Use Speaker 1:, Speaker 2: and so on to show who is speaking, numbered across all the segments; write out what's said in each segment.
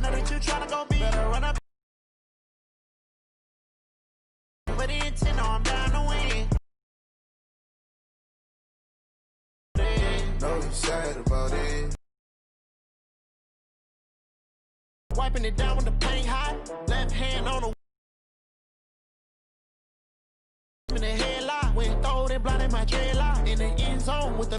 Speaker 1: know that you tryna go be. Better run up. But the intent, no, I'm down to win.
Speaker 2: No, you sad about it.
Speaker 1: Wiping it down with the paint hot. Left hand on the in the headlock. Went throw it, blinded my dreadlock. In the end zone with the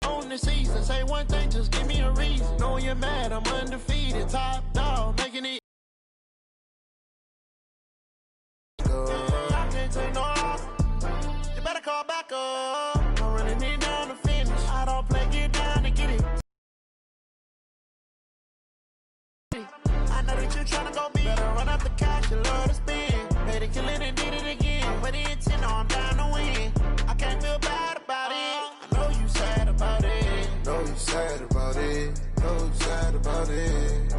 Speaker 1: on the season. Say one thing, just give me a reason. Know you're mad, I'm undefeated. Top dog, making it. I can't take no off. You better call back up. I'm running it down to finish. I don't play, get down to get it. I know that you tryna go be. Better run up the cash, you love to spin. Made it, kill it, and did it again. But the intent, no, I'm down to win. I can't feel bad about it. I know you sad about it.
Speaker 2: No, you sad about it. No, you sad about it.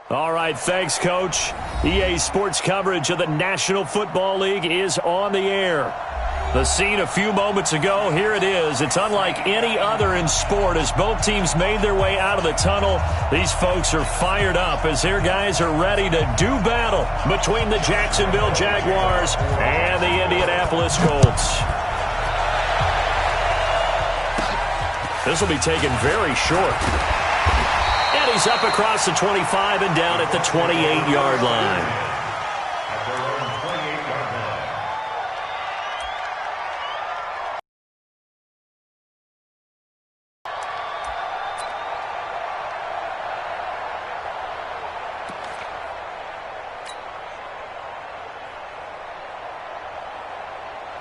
Speaker 3: All right, thanks, Coach. EA Sports coverage of the National Football League is on the air. The scene a few moments ago, here it is. It's unlike any other in sport as both teams made their way out of the tunnel. These folks are fired up as their guys are ready to do battle between the Jacksonville Jaguars and the Indianapolis Colts. This will be taken very short. And he's up across the 25 and down at the 28-yard line.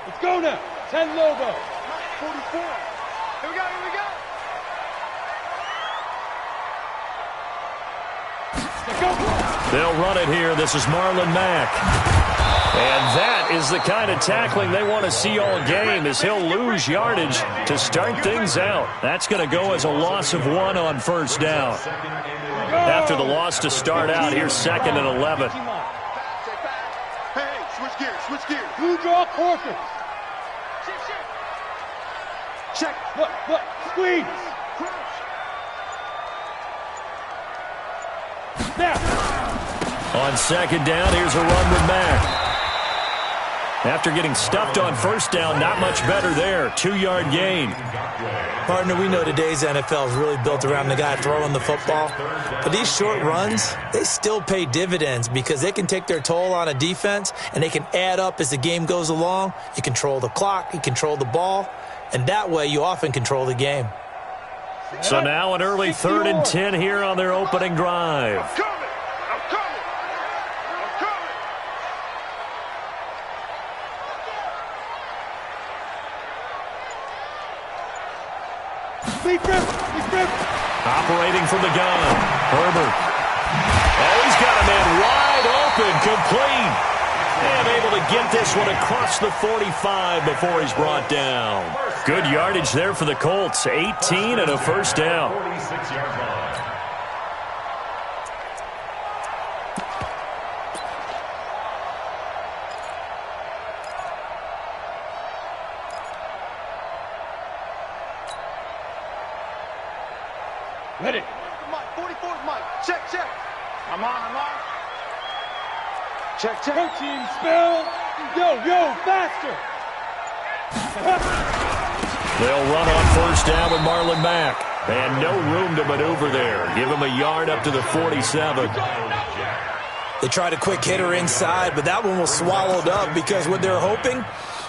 Speaker 4: Let's go now. 10 logo. 44. Here we go, here we go.
Speaker 3: They'll run it here. This is Marlon Mack. And that is the kind of tackling they want to see all game as he'll lose yardage to start things out. That's going to go as a loss of 1 on first down. After the loss to start out, here's 2nd and 11.
Speaker 4: Hey, switch gears, switch gears. Blue draw quarter. Check. Look, squeeze. Now.
Speaker 3: On 2nd down, here's a run with Mack. After getting stuffed on first down, not much better there. 2-yard gain.
Speaker 5: Partner, we know today's NFL is really built around the guy throwing the football. But these short runs, they still pay dividends because they can take their toll on a defense and they can add up as the game goes along. You control the clock, you control the ball, and that way you often control the game.
Speaker 3: So now an early 3rd and 10 here on their opening drive.
Speaker 4: I'm coming.
Speaker 3: Operating from the gun, Herbert. Oh, he's got a man wide open, complete. And able to get this one across the 45 before he's brought down. Good yardage there for the Colts, 18 and a first down.
Speaker 4: Ready.
Speaker 6: Mike, 44 Mike. Check. I'm on. Check.
Speaker 4: Protein spill. Yo, faster.
Speaker 3: They'll run on first down with Marlon Mack. And no room to maneuver there. Give him a yard up to the 47.
Speaker 5: They tried a quick hitter inside, but that one was swallowed up because what they're hoping,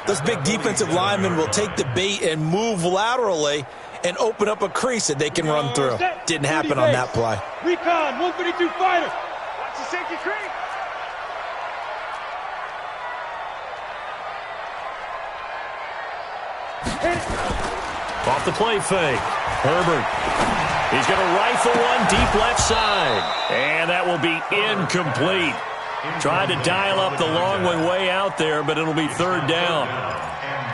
Speaker 5: those big defensive linemen will take the bait and move laterally and open up a crease that they can run through. Didn't happen on that play.
Speaker 4: Recon, 132 fighter.
Speaker 6: Watch the safety creep.
Speaker 3: Off the play fake. Herbert. He's going to rifle one deep left side. And that will be incomplete. Tried to dial up the long one way out there, but it'll be third down.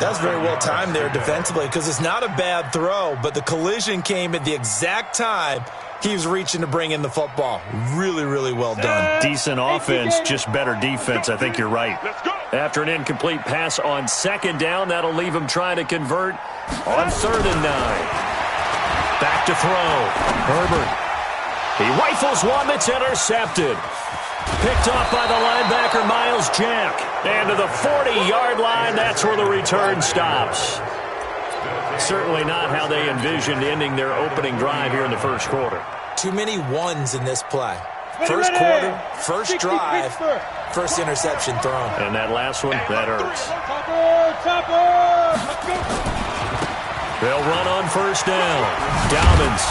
Speaker 5: That's very well timed there defensively because it's not a bad throw, but the collision came at the exact time he was reaching to bring in the football. Really, really well done.
Speaker 3: Decent offense, just better defense. I think you're right. After an incomplete pass on second down, that'll leave him trying to convert on 3rd and 9. Back to throw. Herbert. He rifles one that's intercepted. Picked off by the linebacker, Miles Jack. And to the 40-yard line, that's where the return stops. Certainly not how they envisioned ending their opening drive here in the first quarter.
Speaker 5: Too many ones in this play. First quarter, first drive, first interception thrown.
Speaker 3: And that last one, that hurts. They'll run on first down. Dobbins.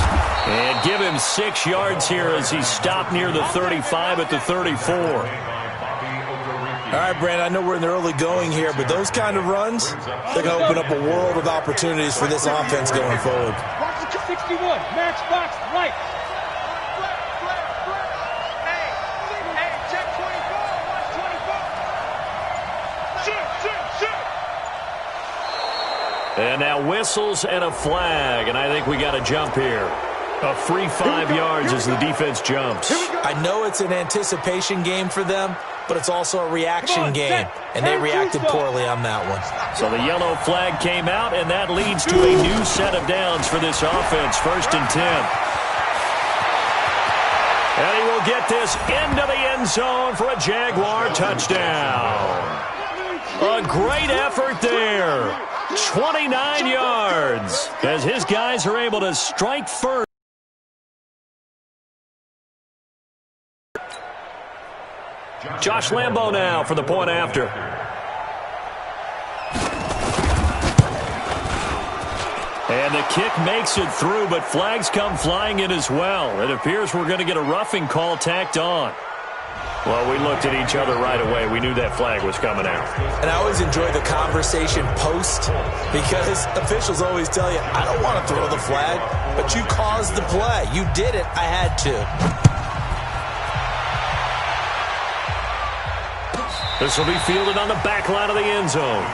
Speaker 3: And give him 6 yards here as he stopped near the 35 at the 34.
Speaker 5: All right, Brandon, I know we're in the early going here, but those kind of runs, they're going to open up a world of opportunities for this offense going forward.
Speaker 4: 61, matchbox right.
Speaker 6: Hey, check 24. Watch 24. Shoot.
Speaker 3: And now whistles and a flag, and I think we got a jump here. A free 5 yards as the defense jumps.
Speaker 5: I know it's an anticipation game for them, but it's also a reaction game, and they reacted poorly on that one.
Speaker 3: So the yellow flag came out, and that leads to a new set of downs for this offense, 1st and 10. And he will get this into the end zone for a Jaguar touchdown. A great effort there. 29 yards as his guys are able to strike first. Josh Lambo now for the point after. And the kick makes it through, but flags come flying in as well. It appears we're going to get a roughing call tacked on. Well, we looked at each other right away. We knew that flag was coming out.
Speaker 5: And I always enjoy the conversation post because officials always tell you, I don't want to throw the flag, but you caused the play. You did it. I had to.
Speaker 3: This will be fielded on the back line of the end zone.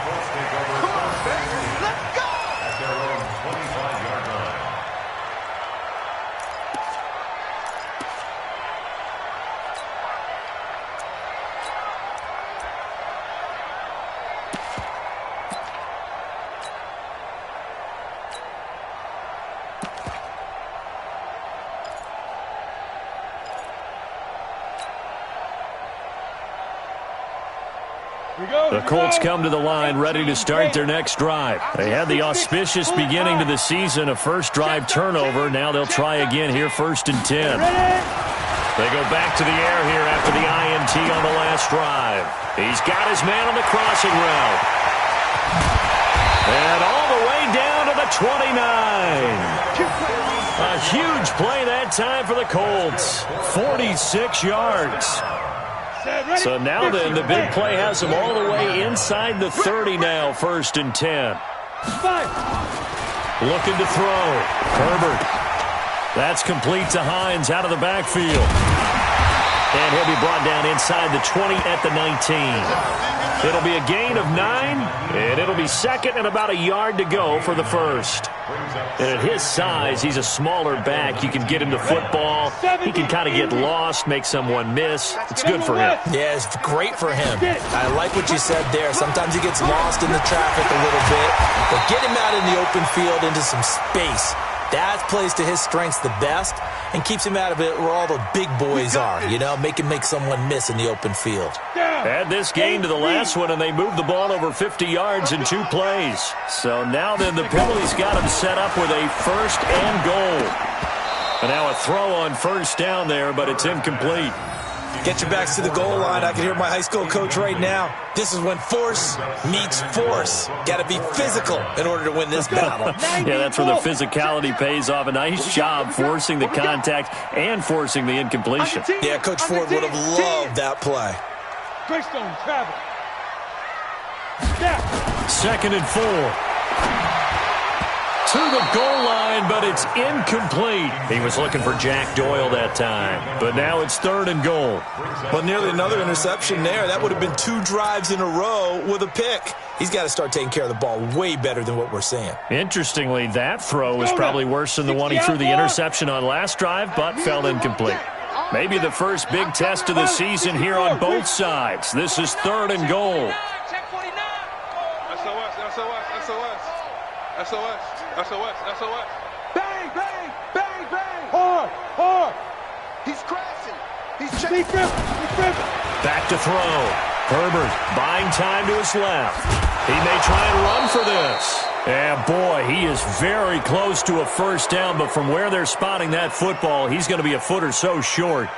Speaker 3: The Colts come to the line ready to start their next drive. They had the auspicious beginning to the season, a first drive turnover. Now they'll try again here, 1st and 10. They go back to the air here after the INT on the last drive. He's got his man on the crossing route. And all the way down to the 29. A huge play that time for the Colts. 46 yards. So now then, the big play has them all the way inside the 30 now, 1st and 10. Looking to throw. Herbert. That's complete to Hines out of the backfield. And he'll be brought down inside the 20 at the 19. It'll be a gain of 9, and it'll be 2nd and about a yard to go for the first. And at his size, he's a smaller back. You can get him the football. He can kind of get lost, make someone miss. It's good for him.
Speaker 5: Yeah, it's great for him. I like what you said there. Sometimes he gets lost in the traffic a little bit, but get him out in the open field into some space. That plays to his strengths the best and keeps him out of it where all the big boys are, you know, make him make someone miss in the open field.
Speaker 3: Add this game to the last one, and they moved the ball over 50 yards in 2 plays. So now then the penalty's got him set up with a first and goal. And now a throw on first down there, but it's incomplete.
Speaker 5: Get your backs to the goal line. I can hear my high school coach right now. This is when force meets force. Got to be physical in order to win this battle.
Speaker 3: Yeah, that's where the physicality pays off. A nice job forcing the contact and forcing the incompletion.
Speaker 5: Yeah, Coach Ford would have loved that play.
Speaker 4: Greystone travel.
Speaker 3: 2nd and 4. To the goal line, but it's incomplete. He was looking for Jack Doyle that time. But now it's 3rd and goal.
Speaker 5: Well, nearly another interception there. That would have been 2 drives in a row with a pick. He's got to start taking care of the ball way better than what we're seeing.
Speaker 3: Interestingly, that throw was probably worse than the one he threw the interception on last drive, but fell incomplete. Maybe the first big test of the season here on both sides. This is 3rd and goal.
Speaker 6: SOS. Bang, bang, bang, bang. Hard. He's crashing. He's checking.
Speaker 3: Back to throw. Herbert buying time to his left. He may try and run for this. And boy, he is very close to a first down, but from where they're spotting that football, he's going to be a foot or so short.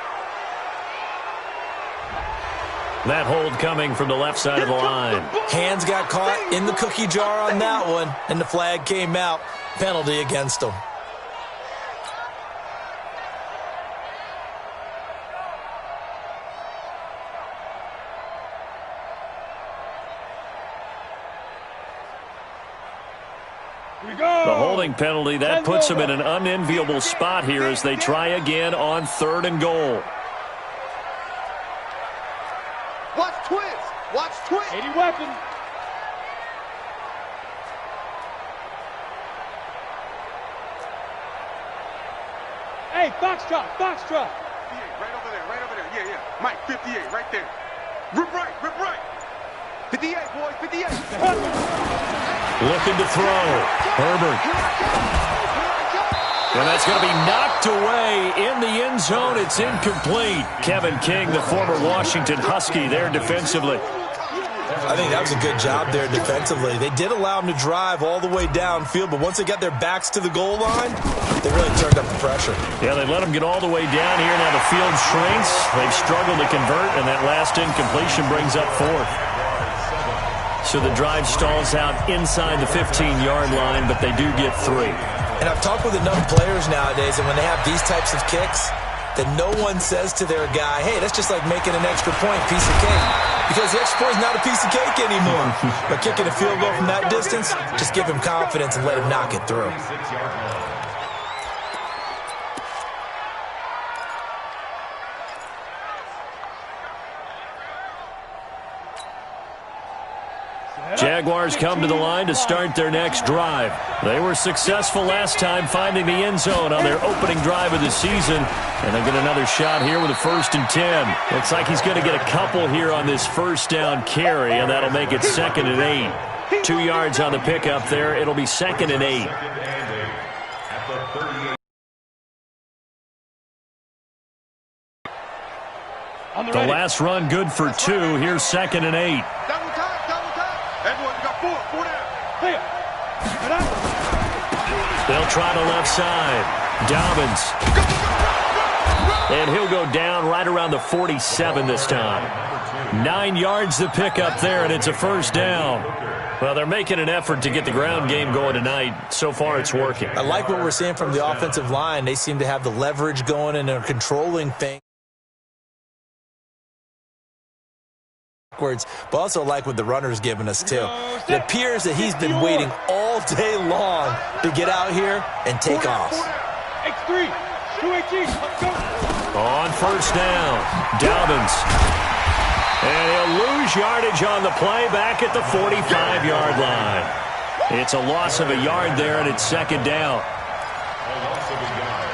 Speaker 3: That hold coming from the left side of the line.
Speaker 5: Hands got caught in the cookie jar on that one, and the flag came out. Penalty against him.
Speaker 3: The holding penalty, that puts them in an unenviable spot here as they try again on 3rd and goal.
Speaker 6: Watch twist.
Speaker 4: 80 weapon. Hey, Foxtrot.
Speaker 6: Right over there. Yeah. Mike, 58, right there. Rip right. 58, boys, 58.
Speaker 3: Looking to throw. Herbert. And that's going to be knocked away in the end zone. It's incomplete. Kevin King, the former Washington Husky, there defensively.
Speaker 5: I think that was a good job there defensively. They did allow him to drive all the way downfield, but once they got their backs to the goal line, they really turned up the pressure.
Speaker 3: Yeah, they let him get all the way down here. Now the field shrinks. They've struggled to convert, and that last incompletion brings up 4th. So the drive stalls out inside the 15-yard line, but they do get 3.
Speaker 5: And I've talked with enough players nowadays, and when they have these types of kicks, that no one says to their guy, hey, that's just like making an extra point, piece of cake. Because the extra point is not a piece of cake anymore. But kicking a field goal from that distance, just give him confidence and let him knock it through.
Speaker 3: Jaguars come to the line to start their next drive. They were successful last time finding the end zone on their opening drive of the season. And they get another shot here with a 1st and 10. Looks like he's going to get a couple here on this first down carry, and that'll make it 2nd and 8. 2 yards on the pickup there. It'll be 2nd and 8. The last run good for 2. Here's 2nd and 8. They'll try the left side. Dobbins. And he'll go down right around the 47 this time. 9 yards to pick up there, and it's a first down. Well, they're making an effort to get the ground game going tonight. So far, it's working.
Speaker 5: I like what we're seeing from the offensive line. They seem to have the leverage going, and they're controlling things. But also like what the runner's giving us, too. It appears that he's been waiting all day long to get out here and take off.
Speaker 4: X3, 218, let's go.
Speaker 3: On first down, Dobbins. And he'll lose yardage on the play back at the 45-yard line. It's a loss of a yard there, and it's 2nd down.
Speaker 7: A loss of a yard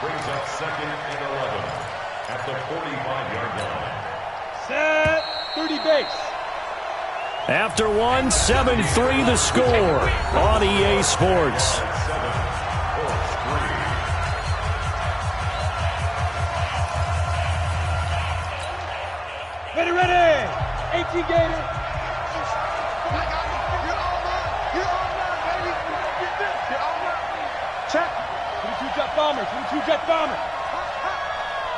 Speaker 7: brings up 2nd and 11 at the 45-yard line.
Speaker 4: Set. 30 base.
Speaker 3: After one, 7-3 the score on EA Sports.
Speaker 4: Get you, Gator.
Speaker 6: Check.
Speaker 4: 22 jet bomber. 22 jet bomber.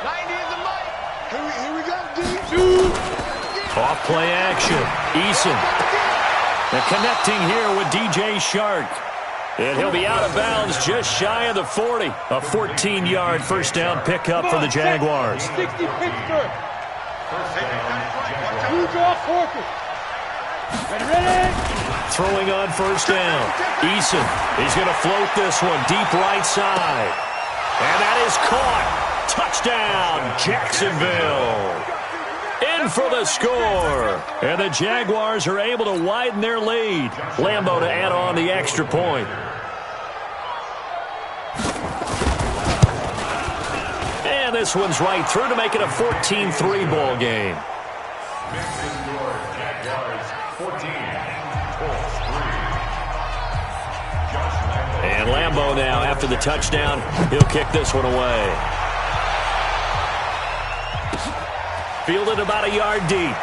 Speaker 6: 90 is the mic. Here we go, D.
Speaker 3: Off play action. Eason. And connecting here with DJ Shark. And he'll be out of bounds just shy of the 40. A 14-yard first down pickup for the Jaguars.
Speaker 4: 60 Pittsburgh. Huge off Horford. Ready?
Speaker 3: Throwing on first down. Eason. He's going to float this one deep right side. And that is caught. Touchdown, Jacksonville. In for the score. And the Jaguars are able to widen their lead. Lambeau to add on the extra point. And this one's right through to make it a 14-3 ball game. And Lambeau now, after the touchdown, he'll kick this one away. Fielded about a yard deep.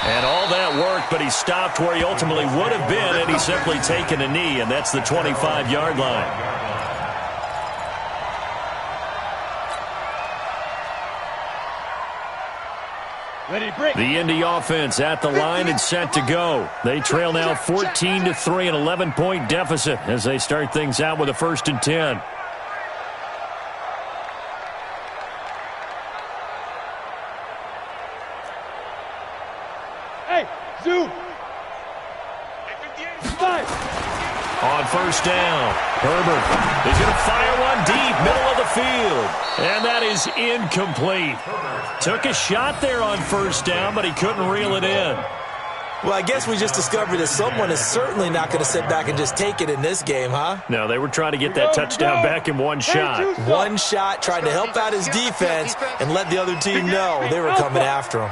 Speaker 3: And all that work, but he stopped where he ultimately would have been, and he's simply taken a knee, and that's the 25-yard line. The Indy offense at the line and set to go. They trail now 14-3, an 11-point deficit as they start things out with a 1st and 10.
Speaker 4: Hey, zoom.
Speaker 3: On first down, Herbert is going to fire one deep, middle of the field. And that is incomplete. Took a shot there on first down, but he couldn't reel it in.
Speaker 5: Well, I guess we just discovered that someone is certainly not going to sit back and just take it in this game, huh?
Speaker 3: No, they were trying to get that touchdown back in one shot.
Speaker 5: One shot, trying to help out his defense and let the other team know they were coming after him.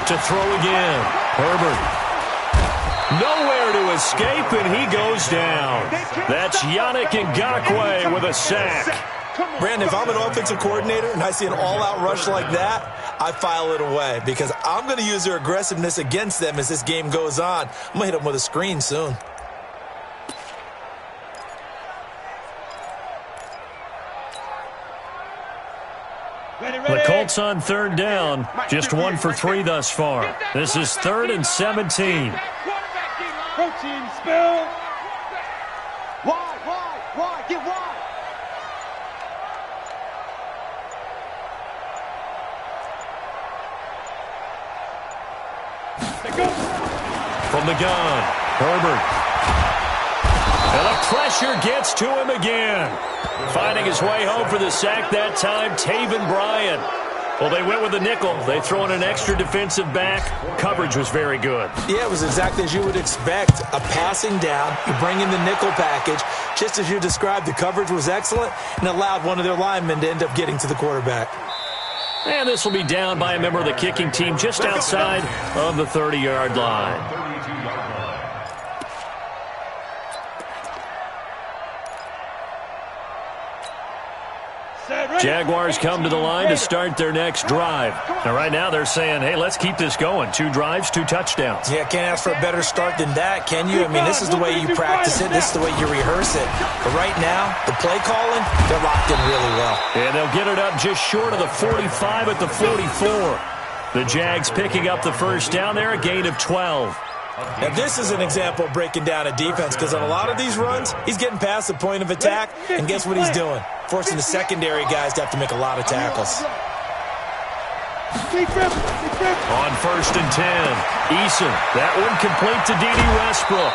Speaker 3: To throw again, Herbert. Nowhere to escape, and he goes down. That's Yannick Ngakoue with a sack.
Speaker 5: Brandon, if I'm an offensive coordinator and I see an all-out rush like that, I file it away because I'm going to use their aggressiveness against them as this game goes on. I'm going to hit them with a screen soon.
Speaker 3: The Colts on third down, just 1 for 3 thus far. This is 3rd and 17.
Speaker 4: Protein spill.
Speaker 6: Wide, get wide.
Speaker 3: From the gun, Herbert. And the pressure gets to him again. Finding his way home for the sack that time, Taven Bryan. Well, they went with the nickel. They throw in an extra defensive back. Coverage was very good.
Speaker 5: Yeah, it was exactly as you would expect. A passing down, you bring in the nickel package. Just as you described, the coverage was excellent and allowed one of their linemen to end up getting to the quarterback.
Speaker 3: And this will be down by a member of the kicking team just outside of the 30-yard line. Jaguars come to the line to start their next drive. And right now they're saying, hey, let's keep this going. 2 drives, 2 touchdowns.
Speaker 5: Yeah, can't ask for a better start than that, can you? I mean, this is the way you practice it. This is the way you rehearse it. But right now, the play calling, they're locked in really well.
Speaker 3: And they'll get it up just short of the 45 at the 44. The Jags picking up the first down there, a gain of 12.
Speaker 5: Now, this is an example of breaking down a defense because on a lot of these runs, he's getting past the point of attack, and guess what he's doing? Forcing the secondary guys to have to make a lot of tackles.
Speaker 3: On 1st and 10, Eason. That one complete to D.D. Westbrook.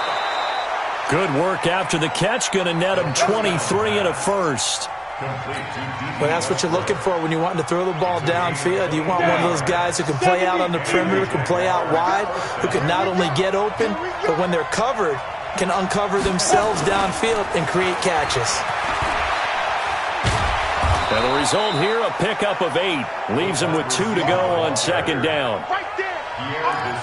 Speaker 3: Good work after the catch, going to net him 23 and a first.
Speaker 5: Well, that's what you're looking for when you're wanting to throw the ball downfield. You want one of those guys who can play out on the perimeter, can play out wide, who can not only get open, but when they're covered, can uncover themselves downfield and create catches.
Speaker 3: And the result here, a pickup of 8. Leaves him with 2 to go on 2nd down.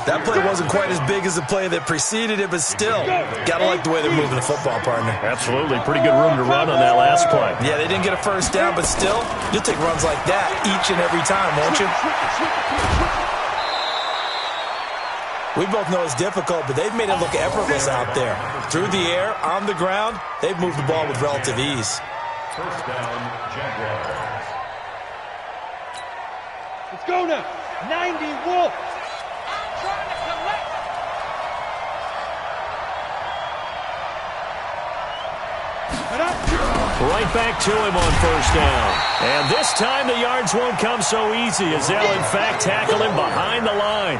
Speaker 5: That play wasn't quite as big as the play that preceded it, but still, got to like the way they're moving the football, partner.
Speaker 3: Absolutely. Pretty good room to run on that last play.
Speaker 5: Yeah, they didn't get a first down, but still, you'll take runs like that each and every time, won't you? We both know it's difficult, but they've made it look effortless out there. Through the air, on the ground, they've moved the ball with relative ease.
Speaker 7: First down, Jaguars.
Speaker 4: Let's go now. 90 Wolf.
Speaker 3: Right back to him on first down. And this time the yards won't come so easy as they'll, in fact, tackle him behind the line.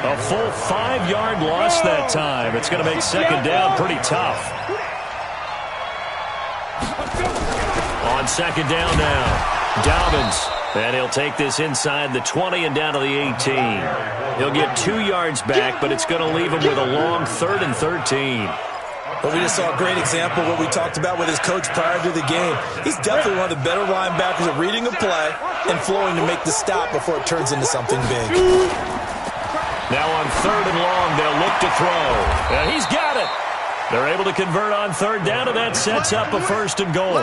Speaker 3: A full 5-yard loss that time. It's going to make second down pretty tough. On second down now, Dobbins. And he'll take this inside the 20 and down to the 18. He'll get 2 yards back, but it's going to leave him with a long 3rd and 13.
Speaker 5: But we just saw a great example of what we talked about with his coach prior to the game. He's definitely one of the better linebackers at reading a play and flowing to make the stop before it turns into something big.
Speaker 3: Now on 3rd and long, they'll look to throw. And he's got it. They're able to convert on 3rd down, and that sets up a 1st and goal.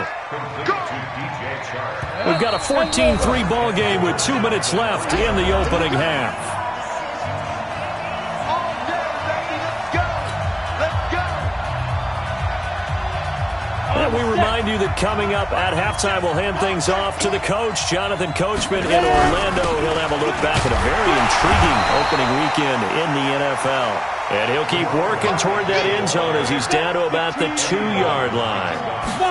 Speaker 3: We've got a 14-3 ball game with 2 minutes left in the opening half. And we remind you that coming up at halftime, we'll hand things off to the coach, Jonathan Coachman in Orlando. He'll have a look back at a very intriguing opening weekend in the NFL. And he'll keep working toward that end zone as he's down to about the 2-yard line.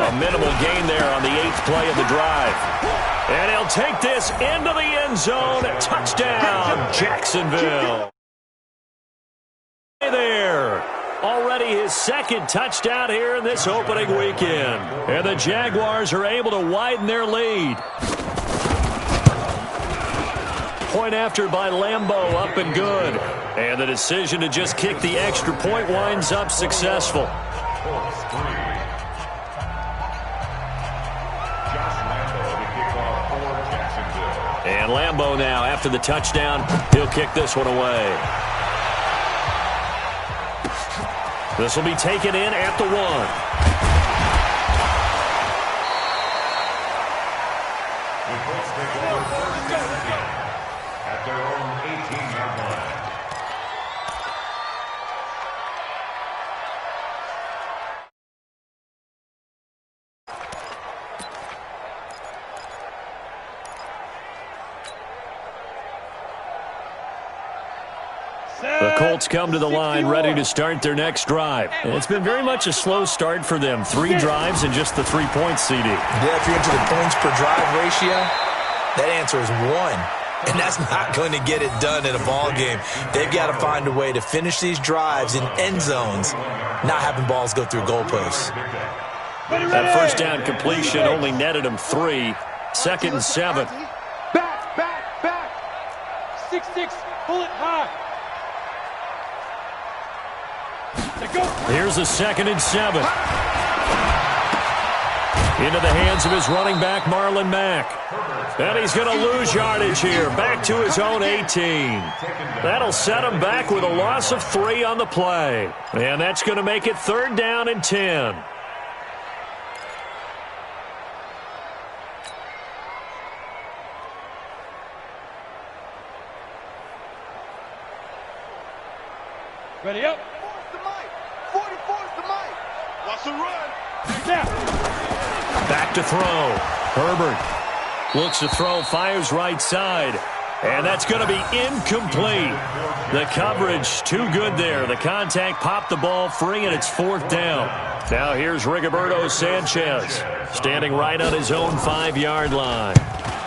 Speaker 3: A minimal gain there on the 8th play of the drive. And he'll take this into the end zone. Touchdown, Jacksonville. Hey there. Already his 2nd touchdown here in this opening weekend. And the Jaguars are able to widen their lead. Point after by Lambeau, up and good. And the decision to just kick the extra point winds up successful. And Lambeau now, after the touchdown, he'll kick this one away. This will be taken in at the 1.
Speaker 7: At their own 18-yard line.
Speaker 3: The Colts come to the line ready to start their next drive. And it's been very much a slow start for them. 3 drives and just the 3-point CD.
Speaker 5: Yeah, if you're into the points per drive ratio, that answer is 1. And that's not going to get it done in a ball game. They've got to find a way to finish these drives in end zones, not having balls go through goalposts.
Speaker 3: That first down completion only netted him 3. 2nd and 7.
Speaker 4: Back. 6-6, pull it high.
Speaker 3: Here's a 2nd and 7. Into the hands of his running back, Marlon Mack. And he's going to lose yardage here. Back to his own 18. That'll set him back with a loss of 3 on the play. And that's going to make it 3rd down and 10.
Speaker 4: Ready up.
Speaker 3: Back to throw. Herbert looks to throw, fires right side. And that's going to be incomplete. The coverage too good there. The contact popped the ball free, and it's 4th down. Now here's Rigoberto Sanchez standing right on his own 5-yard line.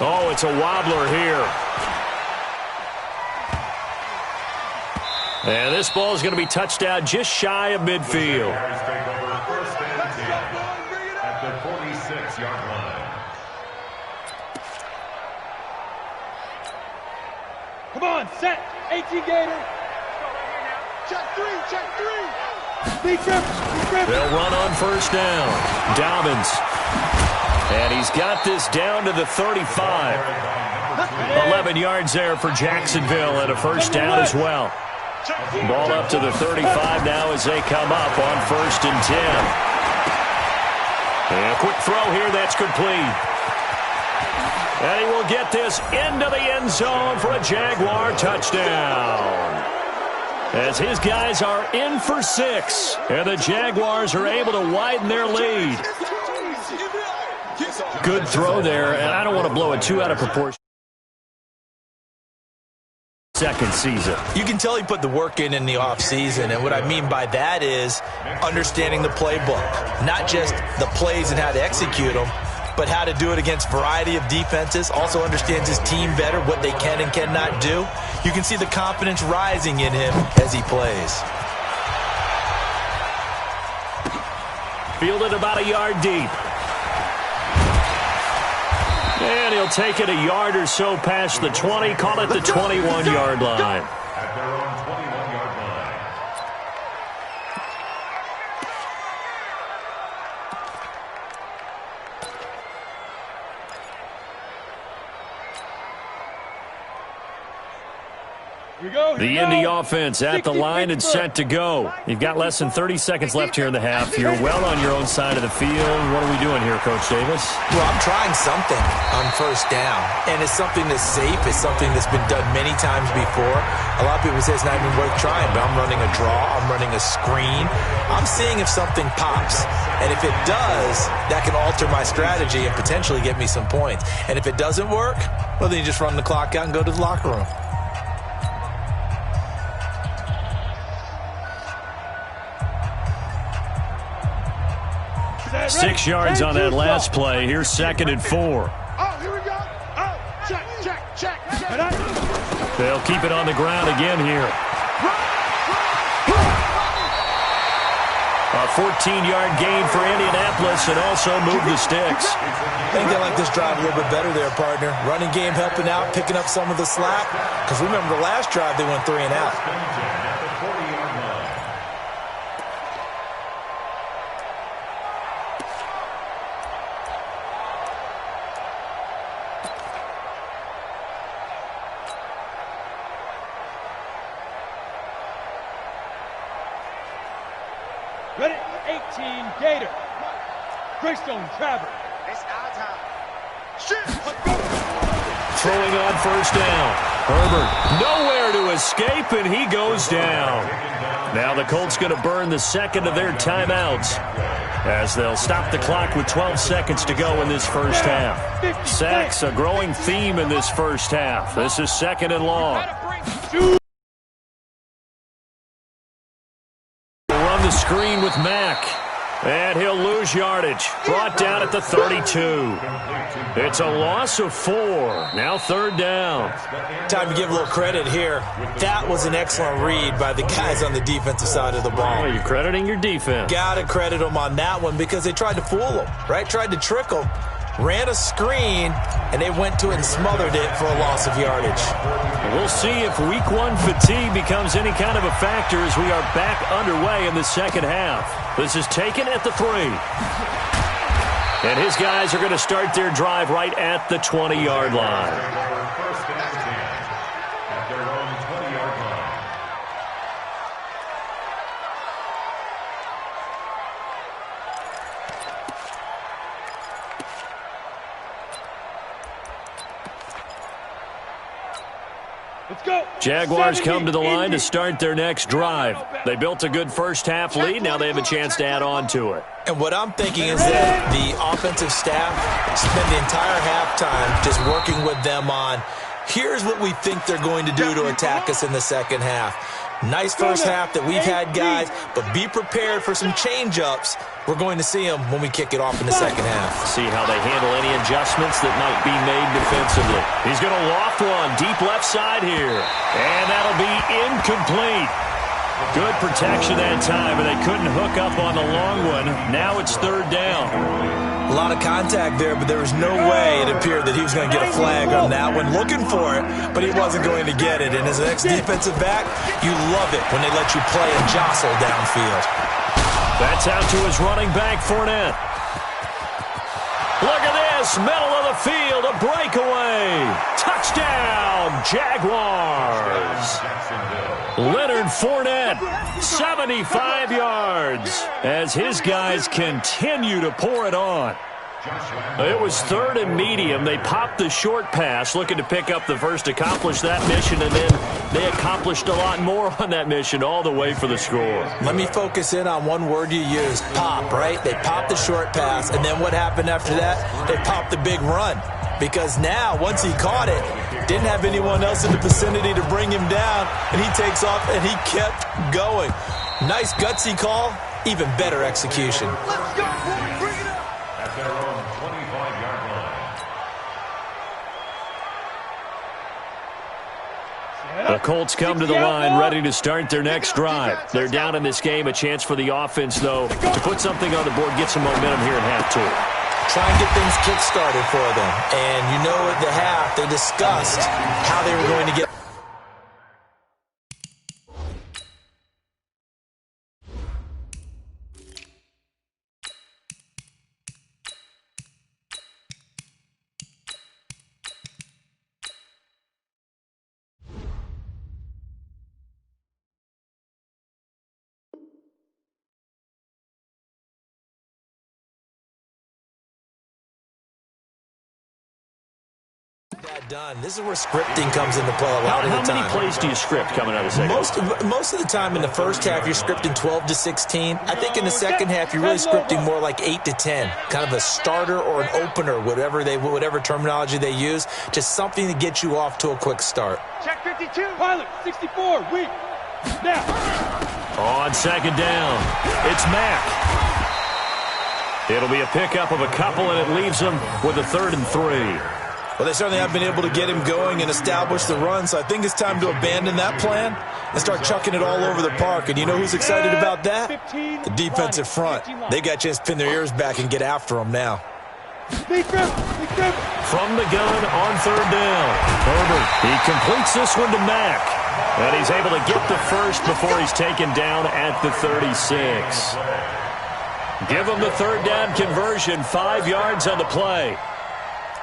Speaker 3: Oh, it's a wobbler here. And this ball is going to be touched out just shy of midfield.
Speaker 7: At the 46-yard line.
Speaker 4: Come on, set. 18 Gator. Check 3. Big trip.
Speaker 3: They'll run on first down. Dobbins. And he's got this down to the 35. 11 yards there for Jacksonville and a first down as well. Ball up to the 35 now as they come up on 1st and 10. And a quick throw here, that's complete. And he will get this into the end zone for a Jaguar touchdown. As his guys are in for 6, and the Jaguars are able to widen their lead. Good throw there, and I don't want to blow it too out of proportion. Second season.
Speaker 5: You can tell he put the work in the offseason, and what I mean by that is understanding the playbook. Not just the plays and how to execute them, but how to do it against a variety of defenses. Also understands his team better, what they can and cannot do. You can see the confidence rising in him as he plays.
Speaker 3: Fielded about a yard deep. And he'll take it a yard or so past the 20, call it the 21-yard line.
Speaker 7: At their own 21-yard line.
Speaker 3: The Indy offense at the line and set to go. You've got less than 30 seconds left here in the half. You're well on your own side of the field. What are we doing here, Coach Davis?
Speaker 5: Well, I'm trying something on first down, and it's something that's safe. It's something that's been done many times before. A lot of people say it's not even worth trying, but I'm running a draw. I'm running a screen. I'm seeing if something pops, and if it does, that can alter my strategy and potentially get me some points. And if it doesn't work, well, then you just run the clock out and go to the locker room.
Speaker 3: 6 yards on that last play. Here's 2nd and 4.
Speaker 6: Oh, here we go. Oh, check.
Speaker 3: They'll keep it on the ground again here. A 14-yard gain for Indianapolis and also move the sticks.
Speaker 5: I think they like this drive a little bit better there, partner. Running game helping out, picking up some of the slack. Because remember the last drive, they went 3 and out.
Speaker 4: Ready, 18, Gator. Greystone, Travers.
Speaker 6: It's our time. Shit.
Speaker 3: Throwing on first down. Herbert nowhere to escape, and he goes down. Now the Colts going to burn the second of their timeouts as they'll stop the clock with 12 seconds to go in this first half. Sacks, a growing theme in this first half. This is 2nd and long. Run the screen with Mack. And he'll lose yardage. Brought down at the 32. It's a loss of 4. Now 3rd down.
Speaker 5: Time to give a little credit here. That was an excellent read by the guys on the defensive side of the ball.
Speaker 3: Oh, you're crediting your defense.
Speaker 5: Got to credit them on that one because they tried to fool them, right? Tried to trick them. Ran a screen, and they went to it and smothered it for a loss of yardage.
Speaker 3: We'll see if Week 1 fatigue becomes any kind of a factor as we are back underway in the second half. This is taken at the 3. And his guys are going to start their drive right at the 20-yard line.
Speaker 7: First and 10 at their own 20-yard line.
Speaker 4: Let's go.
Speaker 3: Jaguars come to the line to start their next drive. They built a good first half lead. Now they have a chance to add on to it.
Speaker 5: And what I'm thinking is that the offensive staff spend the entire halftime just working with them on, here's what we think they're going to do to attack us in the second half. Nice first half that we've had, guys, but be prepared for some change-ups. We're going to see them when we kick it off in the second half.
Speaker 3: See how they handle any adjustments that might be made defensively. He's going to loft one deep left side here, and that'll be incomplete. Good protection that time, but they couldn't hook up on the long one. Now it's 3rd down.
Speaker 5: A lot of contact there, but there was no way it appeared that he was going to get a flag on that one. Looking for it, but he wasn't going to get it. And as an ex-defensive back, you love it when they let you play and jostle downfield.
Speaker 3: That's out to his running back, Fournette. Look at this, middle of the field, a breakaway. Touchdown, Jaguars. Leonard Fournette, 75 yards, as his guys continue to pour it on. It was 3rd and medium. They popped the short pass, looking to pick up the first, accomplish that mission, and then they accomplished a lot more on that mission all the way for the score.
Speaker 5: Let me focus in on one word you used, pop, right? They popped the short pass, and then what happened after that? They popped the big run. Because now, once he caught it, didn't have anyone else in the vicinity to bring him down, and he takes off, and he kept going. Nice gutsy call, even better execution.
Speaker 6: Let's go, boys. Bring it up.
Speaker 7: At their own 25-yard line.
Speaker 3: The Colts come to the line ready to start their next drive. They're down in this game. A chance for the offense, though, to put something on the board, get some momentum here in half 2.
Speaker 5: Try and get things kick-started for them. And you know at the half, they discussed how they were going to get. Done. This is where scripting comes into play a lot of the time.
Speaker 3: How many plays do you script coming out of the second?
Speaker 5: Most of the time in the first half, you're scripting 12 to 16. I think in the second half, you're really scripting more like 8 to 10. Kind of a starter or an opener, whatever terminology they use. Just something to get you off to a quick start.
Speaker 4: Check 52. Pilot, 64. Weak. Now.
Speaker 3: On second down, it's Mack. It'll be a pickup of a couple, and it leaves them with a 3rd and 3.
Speaker 5: Well, they certainly have been able to get him going and establish the run, so I think it's time to abandon that plan and start chucking it all over the park. And you know who's excited about that? The defensive front. They got a chance to pin their ears back and get after him now.
Speaker 3: From the gun on 3rd down, Herbert, he completes this one to Mack. And he's able to get the first before he's taken down at the 36. Give him the 3rd down conversion, 5 yards on the play.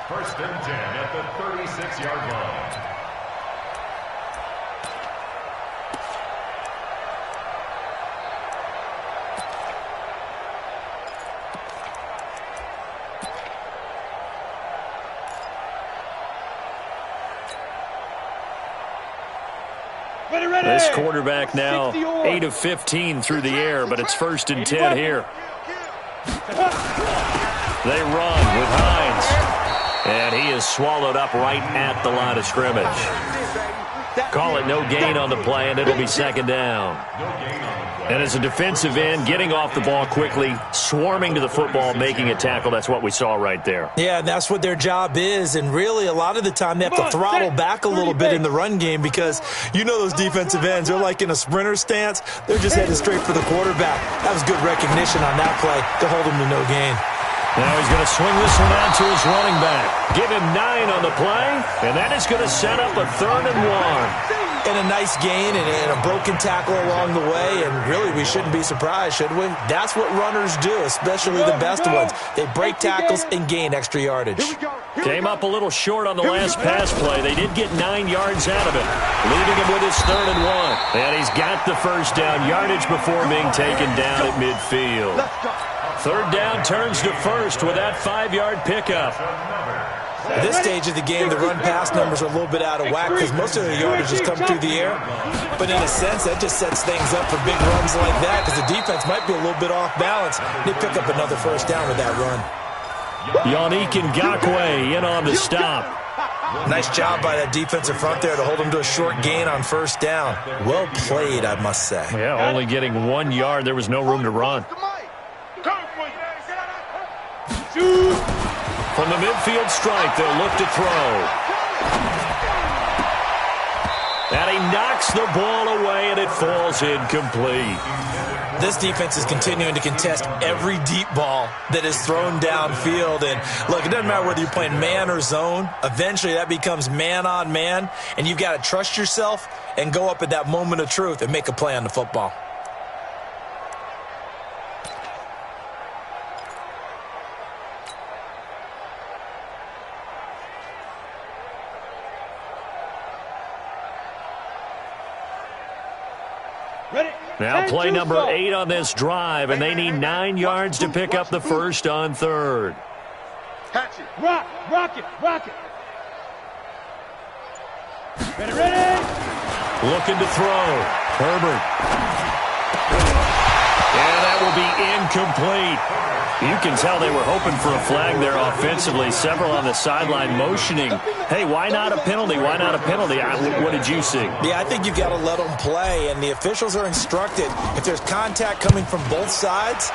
Speaker 7: 1st and 10 at the 36-yard line.
Speaker 3: This quarterback now 8 of 15 through the air, but it's 1st and 10 here. They run with Hines. And he is swallowed up right at the line of scrimmage. Call it no gain on the play, and it'll be 2nd down. And as a defensive end, getting off the ball quickly, swarming to the football, making a tackle, that's what we saw right there.
Speaker 5: Yeah, and that's what their job is. And really, a lot of the time, they have to throttle back a little bit in the run game because you know those defensive ends, they're like in a sprinter stance. They're just heading straight for the quarterback. That was good recognition on that play to hold him to no gain.
Speaker 3: Now he's going to swing this one out to his running back. Give him 9 on the play, and that is going to set up a 3rd and 1.
Speaker 5: And a nice gain and a broken tackle along the way, and really we shouldn't be surprised, should we? That's what runners do, especially the best ones. They break tackles and gain extra yardage.
Speaker 3: Came up a little short on the last pass play. They did get 9 yards out of it, leaving him with his 3rd and 1. And he's got the first down, yardage before being taken down at midfield. 3rd down turns to 1st with that 5-yard pickup.
Speaker 5: At this stage of the game, the run-pass numbers are a little bit out of whack because most of the yardage has come through the air. But in a sense, that just sets things up for big runs like that because the defense might be a little bit off balance. They pick up another 1st down with that run.
Speaker 3: Yannick Ngakoue in on the stop.
Speaker 5: Nice job by that defensive front there to hold him to a short gain on 1st down. Well played, I must say.
Speaker 3: Yeah, only getting 1 yard. There was no room to run. From the midfield stripe, they'll look to throw. And he knocks the ball away, and it falls incomplete.
Speaker 5: This defense is continuing to contest every deep ball that is thrown downfield. And, look, it doesn't matter whether you're playing man or zone. Eventually, that becomes man-on-man, and you've got to trust yourself and go up at that moment of truth and make a play on the football.
Speaker 3: Now play number 8 on this drive, and they need 9 yards to pick up the first on third.
Speaker 6: Hatch it.
Speaker 4: Rock it. Ready.
Speaker 3: Looking to throw. Herbert. And that will be incomplete. You can tell they were hoping for a flag there offensively. Several on the sideline motioning, hey, why not a penalty? Why not a penalty? What did you see?
Speaker 5: Yeah, I think you've got to let them play, and the officials are instructed. If there's contact coming from both sides,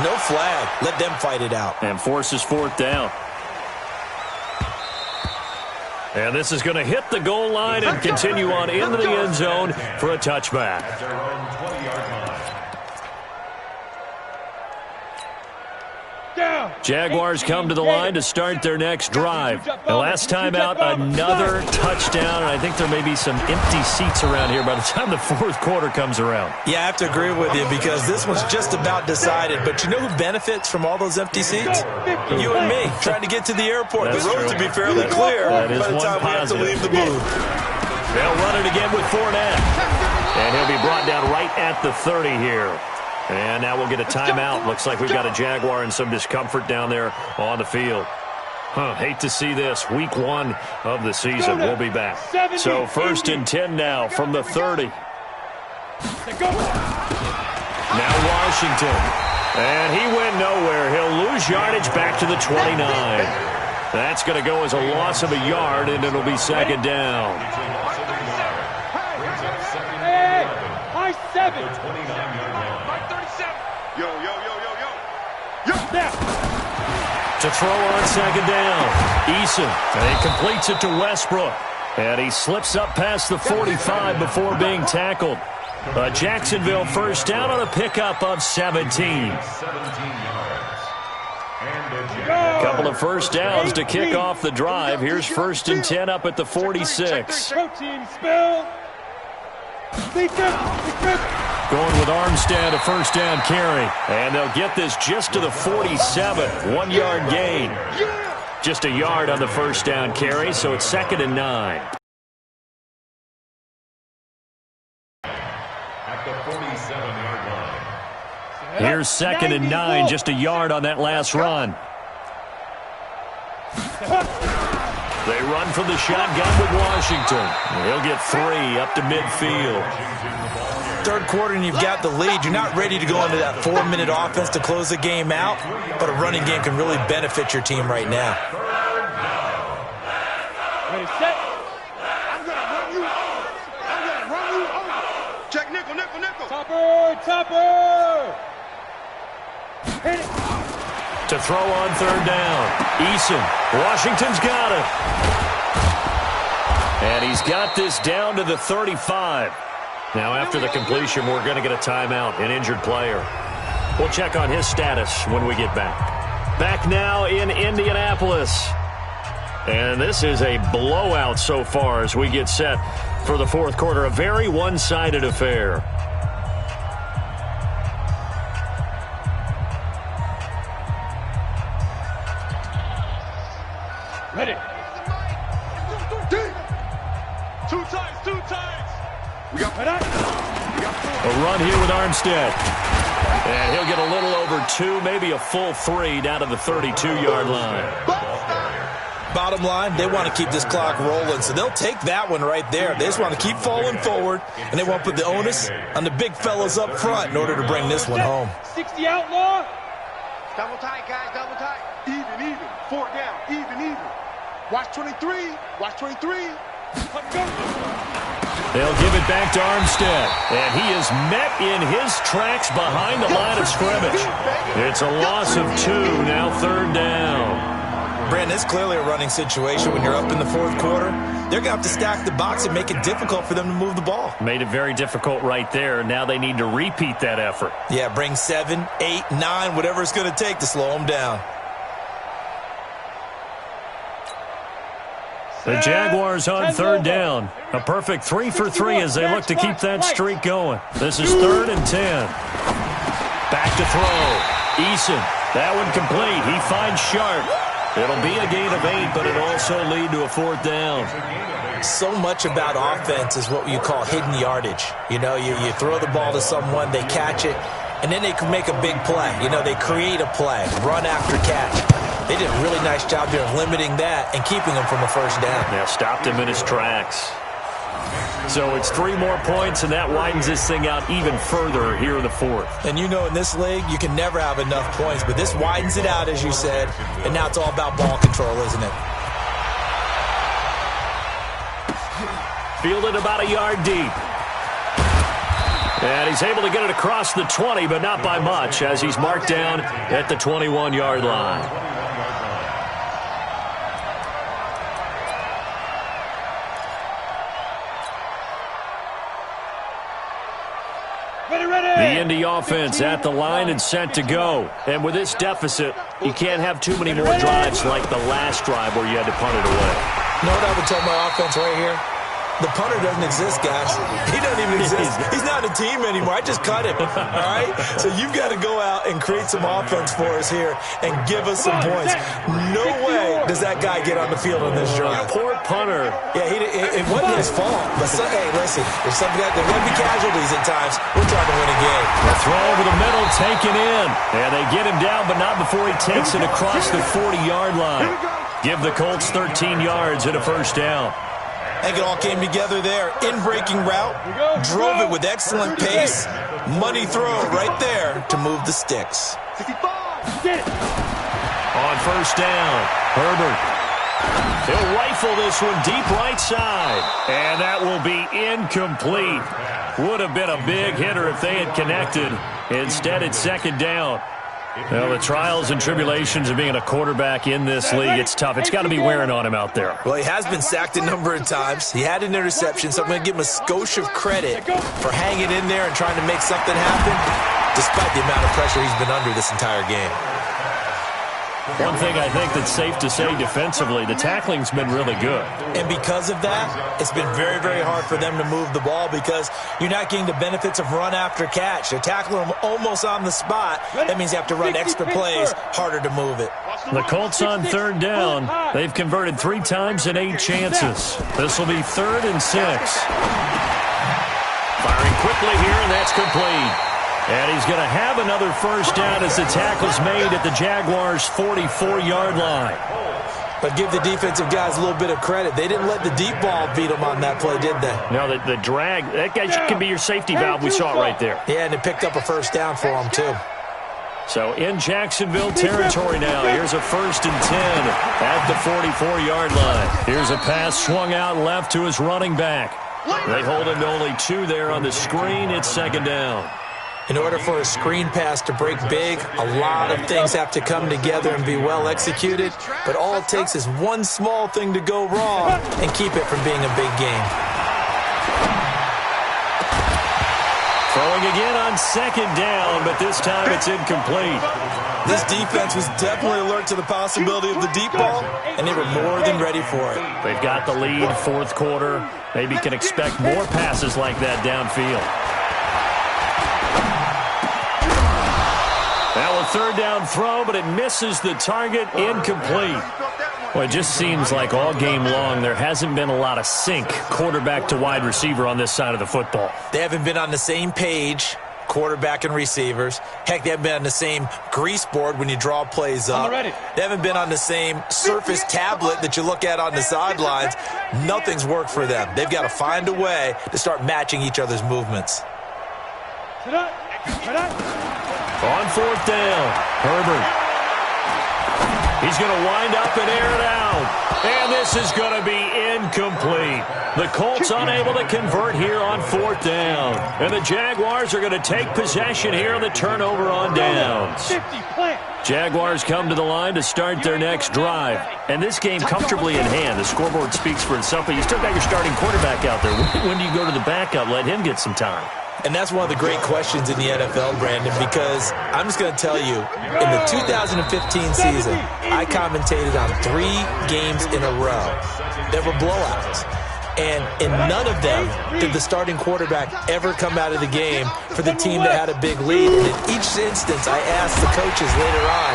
Speaker 5: no flag. Let them fight it out.
Speaker 3: And forces fourth down. And this is going to hit the goal line and continue on into the end zone for a touchback.
Speaker 7: At their own 20-yard line.
Speaker 3: Jaguars come to the line to start their next drive. The last time out, another touchdown, and I think there may be some empty seats around here by the time the fourth quarter comes around.
Speaker 5: Yeah, I have to agree with you because this one's just about decided. But you know who benefits from all those empty seats? You and me, trying to get to the airport.
Speaker 3: That's
Speaker 5: the road
Speaker 3: true.
Speaker 5: to be fairly clear
Speaker 3: that
Speaker 5: by
Speaker 3: is
Speaker 5: the
Speaker 3: one
Speaker 5: time we have to
Speaker 3: positive.
Speaker 5: leave the booth.
Speaker 3: They'll run it again with Fournette. And he'll be brought down right at the 30 here. And now we'll get a timeout. Looks like we've got a Jaguar in some discomfort down there on the field. Hate to see this. Week 1 of the season. We'll be back. So 1st and 10 now from the 30. Now Washington. And he went nowhere. He'll lose yardage back to the 29. That's going to go as a loss of a yard, and it'll be second down.
Speaker 4: High 7.
Speaker 6: Yo.
Speaker 3: To throw on second down. Eason. And he completes it to Westbrook. And he slips up past the 45 before being tackled. Jacksonville first down on a pickup of 17. Couple of first downs to kick off the drive. Here's 1st and 10 up at the 46.
Speaker 4: Protein spill.
Speaker 3: Going with Armstead, a first down carry. And they'll get this just to the 47. 1 yard gain. Just a yard on the first down carry, so it's 2nd and 9.
Speaker 7: At the 47-yard line.
Speaker 3: Here's 2nd and 9, just a yard on that last run. They run from the shotgun with Washington. He'll get 3 up to midfield.
Speaker 5: Third quarter and you've got the lead. You're not ready to go into that 4-minute offense to close the game out, but a running game can really benefit your team right now.
Speaker 4: Ready, set.
Speaker 6: I'm going to run you over. Check nickel.
Speaker 4: Topper. Hit it.
Speaker 3: To throw on third down. Eason. Washington's got it. And he's got this down to the 35. Now, after the completion, we're going to get a timeout, an injured player. We'll check on his status when we get back. Back now in Indianapolis. And this is a blowout so far as we get set for the fourth quarter. A very one-sided affair.
Speaker 4: Ready.
Speaker 6: Two times. We got
Speaker 3: a run here with Armstead. And he'll get a little over 2, maybe a full 3 down to the 32-yard line.
Speaker 5: Bottom line, they want to keep this clock rolling, so they'll take that one right there. They just want to keep falling forward, and they want to put the onus on the big fellas up front in order to bring this one home.
Speaker 4: 60 outlaw.
Speaker 6: double tight, guys, double tight. Even. 4 down, even. Watch 23.
Speaker 3: They'll give it back to Armstead. And he is met in his tracks behind the line of scrimmage. It's a loss of 2, now third down.
Speaker 5: Brandon, it's clearly a running situation when you're up in the fourth quarter. They're going to have to stack the box and make it difficult for them to move the ball.
Speaker 3: Made it very difficult right there. Now they need to repeat that effort.
Speaker 5: Yeah, bring 7, 8, 9, whatever it's going to take to slow them down.
Speaker 3: The Jaguars on third down. A perfect 3 for 3 as they look to keep that streak going. This is 3rd and 10. Back to throw. Eason. That one complete. He finds Sharp. It'll be a gain of 8, but it'll also lead to a 4th down.
Speaker 5: So much about offense is what you call hidden yardage. You know, you throw the ball to someone, they catch it, and then they can make a big play. You know, they create a play, run after catch. They did a really nice job here of limiting that and keeping him from a first down.
Speaker 3: Yeah, stopped him in his tracks. So it's 3 more points, and that widens this thing out even further here in the 4th.
Speaker 5: And you know, in this league, you can never have enough points, but this widens it out, as you said, and now it's all about ball control, isn't it?
Speaker 3: Fielded about a yard deep. And he's able to get it across the 20, but not by much, as he's marked down at the 21-yard line. The Indy offense at the line and set to go. And with this deficit, you can't have too many more drives like the last drive where you had to punt it away.
Speaker 5: You know what I would tell my offense right here? The punter doesn't exist, guys. He doesn't even exist. He's not a team anymore. I just cut him, all right? So you've got to go out and create some offense for us here and give us some points. No way does that guy get on the field on this drive.
Speaker 3: Poor punter.
Speaker 5: Yeah, it wasn't his fault. But, hey, listen, there's going to be casualties at times. We're trying to win a game.
Speaker 3: The throw over the middle, taken in. And they get him down, but not before he takes it across the 40-yard line. Give the Colts 13 yards and a first down.
Speaker 5: I think it all came together there. In-breaking route, drove it with excellent pace. Money throw right there to move the sticks.
Speaker 3: On first down, Herbert. He'll rifle this one deep right side. And that will be incomplete. Would have been a big hitter if they had connected. Instead, it's second down. Well, the trials and tribulations of being a quarterback in this league, it's tough. It's got to be wearing on him out there.
Speaker 5: Well, he has been sacked a number of times. He had an interception, so I'm going to give him a skosh of credit for hanging in there and trying to make something happen, despite the amount of pressure he's been under this entire game.
Speaker 3: One thing I think that's safe to say defensively, the tackling's been really good.
Speaker 5: And because of that, it's been very, very hard for them to move the ball because you're not getting the benefits of run after catch. They're tackling them almost on the spot. That means you have to run extra plays, harder to move it.
Speaker 3: The Colts on third down. They've converted 3 times in 8 chances. This will be 3rd and 6. Firing quickly here, and that's complete. And he's going to have another first down as the tackle's made at the Jaguars' 44-yard line.
Speaker 5: But give the defensive guys a little bit of credit. They didn't let the deep ball beat them on that play, did they?
Speaker 3: No, the drag, that guy can be your safety valve. We saw it right there.
Speaker 5: Yeah, and it picked up a first down for them, too.
Speaker 3: So in Jacksonville territory now. Here's a 1st and 10 at the 44-yard line. Here's a pass swung out left to his running back. They hold him to only 2 there on the screen. It's second down.
Speaker 5: In order for a screen pass to break big, a lot of things have to come together and be well executed, but all it takes is one small thing to go wrong and keep it from being a big game.
Speaker 3: Throwing again on second down, but this time it's incomplete.
Speaker 5: This defense was definitely alert to the possibility of the deep ball, and they were more than ready for it.
Speaker 3: They've got the lead, 4th quarter. Maybe can expect more passes like that downfield. Now a 3rd down throw, but it misses the target, incomplete. Well, it just seems like all game long there hasn't been a lot of sync quarterback to wide receiver on this side of the football.
Speaker 5: They haven't been on the same page, quarterback and receivers. Heck, they haven't been on the same grease board when you draw plays up. They haven't been on the same surface tablet that you look at on the sidelines. Nothing's worked for them. They've got to find a way to start matching each other's movements.
Speaker 3: On 4th down, Herbert. He's going to wind up and air it out. And this is going to be incomplete. The Colts unable to convert here on 4th down. And the Jaguars are going to take possession here on the turnover on downs. Jaguars come to the line to start their next drive. And this game comfortably in hand. The scoreboard speaks for itself, but you still got your starting quarterback out there. When do you go to the backup? Let him get some time.
Speaker 5: And that's one of the great questions in the NFL, Brandon, because I'm just going to tell you, in the 2015 season, I commentated on 3 games in a row that were blowouts. And in none of them did the starting quarterback ever come out of the game for the team that had a big lead. And in each instance, I asked the coaches later on,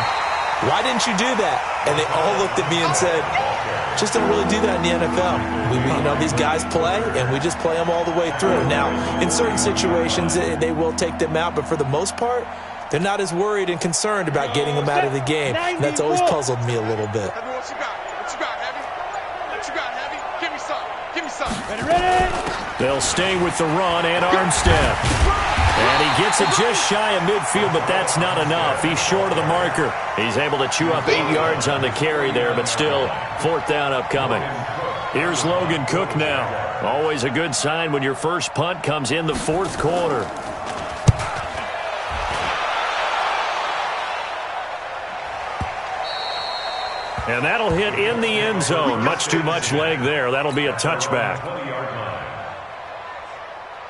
Speaker 5: why didn't you do that? and they all looked at me and said, just don't really do that in the NFL. These guys play, and we just play them all the way through. Now, in certain situations, they will take them out, but for the most part, they're not as worried and concerned about getting them out of the game. And that's always puzzled me a little bit.
Speaker 6: What you got? What you got, Heavy? What you got, Heavy? Give me some. Give me some.
Speaker 4: Ready?
Speaker 3: They'll stay with the run and Armstead. And he gets it just shy of midfield, but that's not enough. He's short of the marker. He's able to chew up 8 yards on the carry there, but still 4th down upcoming. Here's Logan Cook now. Always a good sign when your first punt comes in the 4th quarter. And that'll hit in the end zone. Much too much leg there. That'll be a touchback.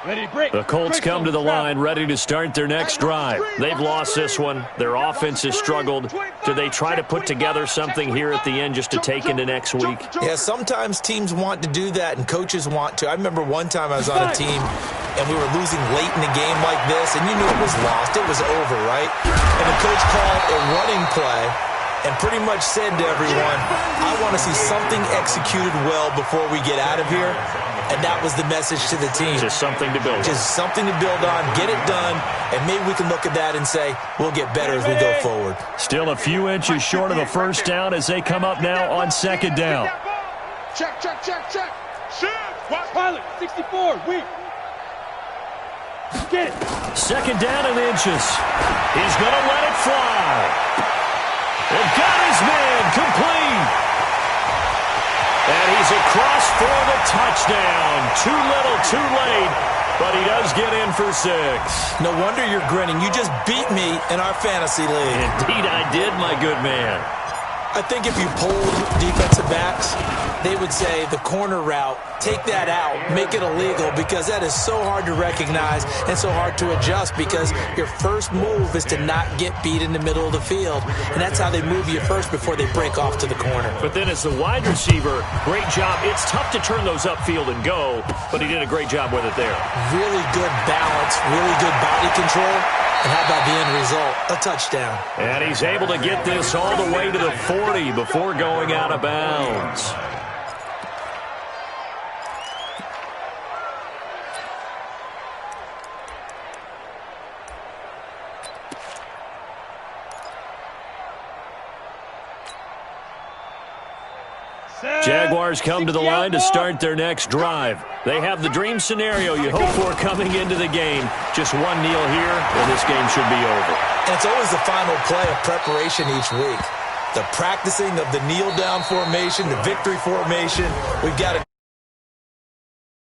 Speaker 3: The Colts come to the line ready to start their next drive. They've lost this one. Their offense has struggled. Do they try to put together something here at the end just to take into next week?
Speaker 5: Yeah, sometimes teams want to do that and coaches want to. I remember one time I was on a team and we were losing late in a game like this, and you knew it was lost. It was over, right? And the coach called a running play and pretty much said to everyone, I want to see something executed well before we get out of here. And that was the message to the team.
Speaker 3: Just something to build on.
Speaker 5: Just something to build on, get it done, and maybe we can look at that and say, we'll get better as we go forward.
Speaker 3: Still a few inches short of a first down as they come up now on 2nd down.
Speaker 6: Check, check, check, check. Shoot.
Speaker 4: Pilot, 64, weak. Get it.
Speaker 3: 2nd down and inches. He's going to let it fly. And got his man complete. And he's across for the touchdown. Too little, too late, but he does get in for 6.
Speaker 5: No wonder you're grinning. You just beat me in our fantasy league.
Speaker 3: Indeed I did, my good man.
Speaker 5: I think if you polled defensive backs, they would say the corner route, take that out, make it illegal, because that is so hard to recognize and so hard to adjust, because your first move is to not get beat in the middle of the field, and that's how they move you first before they break off to the corner.
Speaker 3: But then as the wide receiver, great job. It's tough to turn those upfield and go, but he did a great job with it there.
Speaker 5: Really good balance, really good body control. And how about the end result? A touchdown.
Speaker 3: And he's able to get this all the way to the 40 before going out of bounds. Jaguars come to the line to start their next drive. They have the dream scenario you hope for coming into the game. Just one kneel here, and this game should be over.
Speaker 5: And it's always the final play of preparation each week. The practicing of the kneel-down formation, the victory formation. We've got to